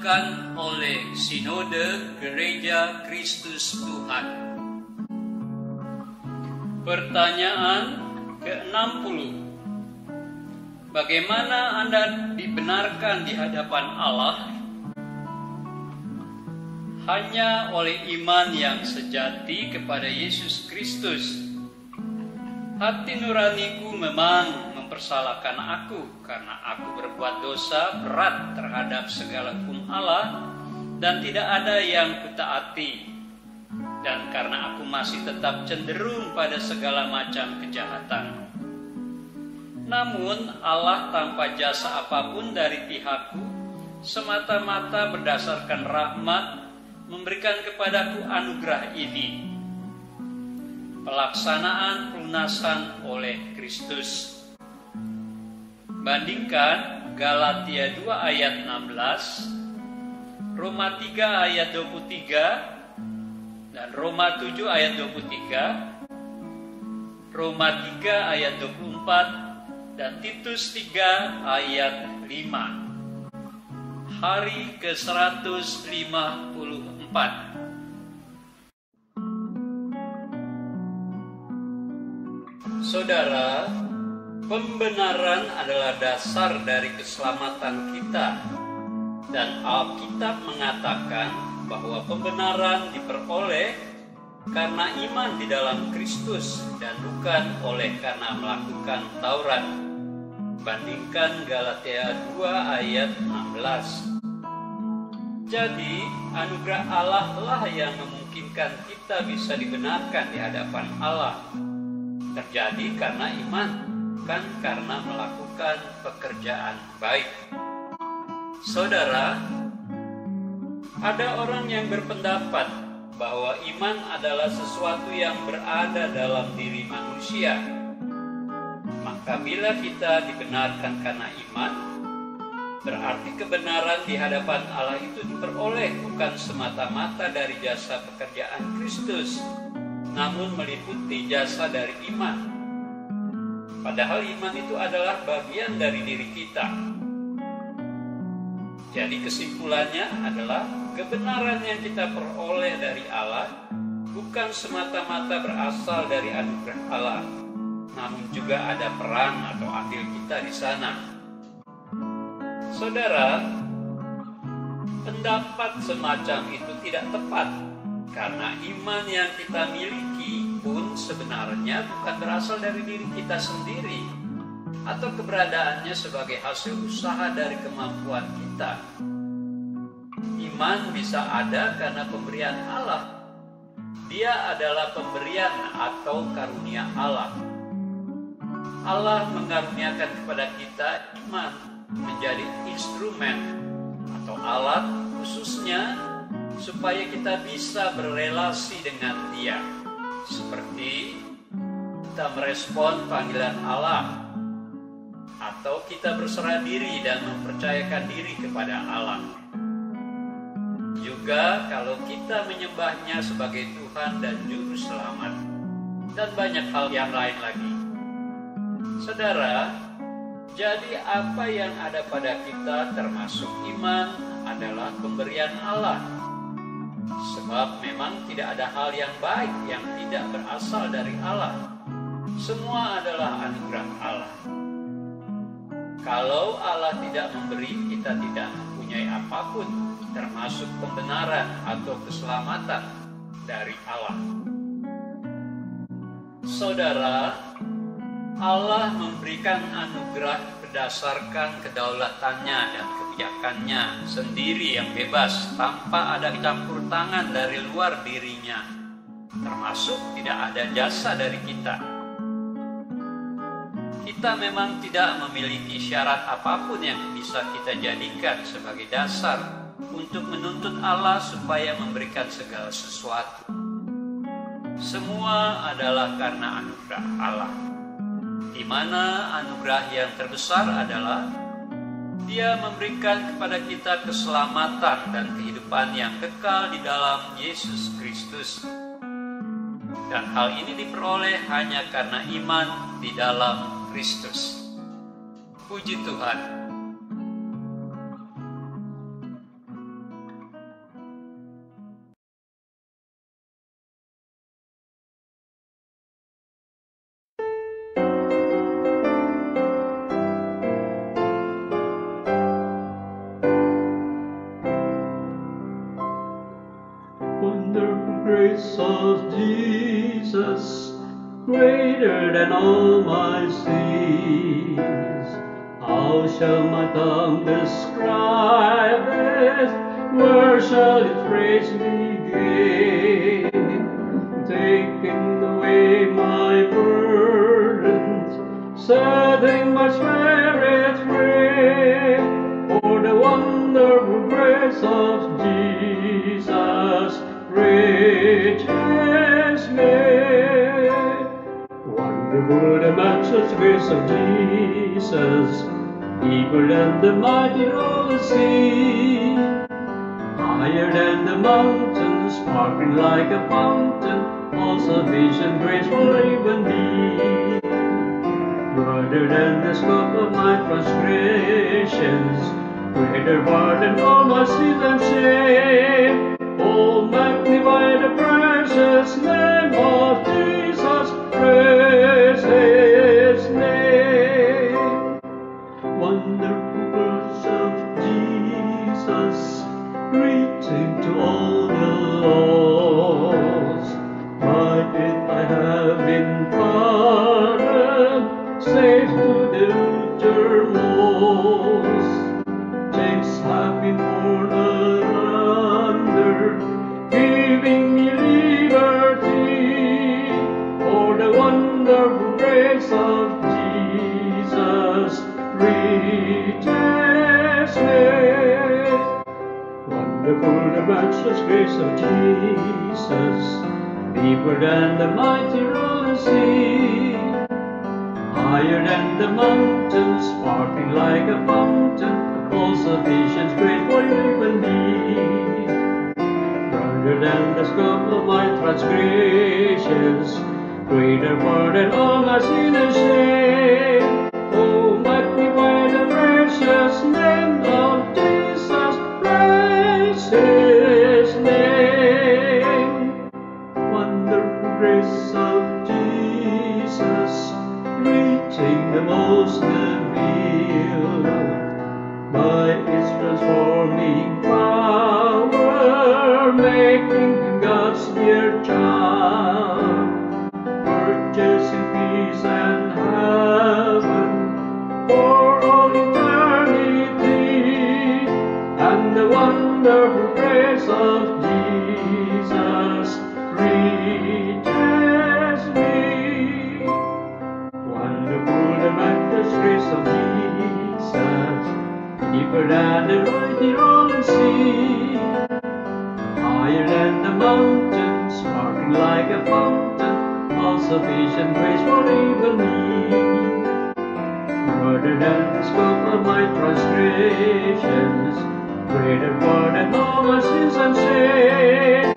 dipersembahkan oleh Sinode Gereja Kristus Tuhan. Pertanyaan ke-60. Bagaimana Anda dibenarkan di hadapan Allah? Hanya oleh iman yang sejati kepada Yesus Kristus. Hati nuraniku memang mempersalahkan aku karena aku berbuat dosa berat terhadap segala hukum Allah dan tidak ada yang kutaati, dan karena aku masih tetap cenderung pada segala macam kejahatan. Namun Allah tanpa jasa apapun dari pihakku, semata-mata berdasarkan rahmat, memberikan kepadaku anugerah ini, pelaksanaan pelunasan oleh Kristus. Bandingkan Galatia 2 ayat 16, Roma 3 ayat 23, dan Roma 7 ayat 23, Roma 3 ayat 24, dan Titus 3 ayat 5. Hari ke-154. Saudara, pembenaran adalah dasar dari keselamatan kita, dan Alkitab mengatakan bahwa pembenaran diperoleh karena iman di dalam Kristus dan bukan oleh karena melakukan Taurat. Bandingkan Galatia 2 ayat 16. Jadi, anugerah Allah lah yang memungkinkan kita bisa dibenarkan di hadapan Allah. Terjadi karena iman, bukan karena melakukan pekerjaan baik. Saudara, ada orang yang berpendapat bahwa iman adalah sesuatu yang berada dalam diri manusia. Maka bila kita dibenarkan karena iman, berarti kebenaran di hadapan Allah itu diperoleh bukan semata-mata dari jasa pekerjaan Kristus, namun meliputi jasa dari iman. Padahal iman itu adalah bagian dari diri kita. Jadi kesimpulannya adalah kebenaran yang kita peroleh dari Allah bukan semata-mata berasal dari anugerah Allah, namun juga ada peran atau andil kita di sana. Saudara, pendapat semacam itu tidak tepat, karena iman yang kita miliki pun sebenarnya bukan berasal dari diri kita sendiri atau keberadaannya sebagai hasil usaha dari kemampuan kita. Iman bisa ada karena pemberian Allah. Dia adalah pemberian atau karunia Allah. Allah mengaruniakan kepada kita iman menjadi instrumen atau alat khususnya supaya kita bisa berelasi dengan Dia, seperti kita merespon panggilan Allah, atau kita berserah diri dan mempercayakan diri kepada Allah. Juga kalau kita menyembahnya sebagai Tuhan dan Juru Selamat, dan banyak hal yang lain lagi. Saudara, jadi apa yang ada pada kita termasuk iman adalah pemberian Allah. Sebab memang tidak ada hal yang baik yang tidak berasal dari Allah. Semua adalah anugerah Allah. Kalau Allah tidak memberi, kita tidak mempunyai apapun, termasuk pembenaran atau keselamatan dari Allah. Saudara, Allah memberikan anugerah berdasarkan kedaulatannya dan kebijakannya sendiri yang bebas, tanpa ada campur tangan dari luar dirinya, termasuk tidak ada jasa dari kita. Kita memang tidak memiliki syarat apapun yang bisa kita jadikan sebagai dasar untuk menuntut Allah supaya memberikan segala sesuatu. Semua adalah karena anugerah Allah, di mana anugerah yang terbesar adalah Dia memberikan kepada kita keselamatan dan kehidupan yang kekal di dalam Yesus Kristus. Dan hal ini diperoleh hanya karena iman di dalam Kristus. Puji Tuhan. wonderful grace of Jesus, greater than all my sins. How shall my tongue describe it? Where shall its praise begin? Taking away my burdens, setting my spirit free, for the wonderful grace of Jesus reaches me. Wonderful the matchless grace of Jesus, deeper than the mighty rolling sea, higher than the mountains, sparkling like a fountain, all sufficient grace will even be. Broader than the scope of my transgressions, greater pardon all my sins and shame. Oh, magnify the precious name of Jesus, praise His name. Wonderful grace of Jesus, reaching to all the lost. By it I have been pardoned, saved to the uttermost. Chains have been torn asunder, giving me liberty, for the wonderful grace of Jesus reaches me. Wonderful the matchless grace of Jesus, deeper than the mighty rolling sea, higher than the mountains, sparkling like a fountain, all sufficient grace for you and me. Broader than the scope of my transgressions, greater pardon all my sin and shame. Oh, magnify the precious name of Jesus, praise His name. Wonderful grace of Jesus, reaching the most revealed, by its transforming power, making him God's dear child, purchasing peace and heaven for all eternity, and the wonderful grace of Jesus reaches me. Wonderful the matchless grace of Jesus, deeper than the mighty rolling sea, higher than the mountains, sparkling like a fountain, all sufficient grace for even me. Broader than the scope of my transgressions, greater pardon all my sins and shame.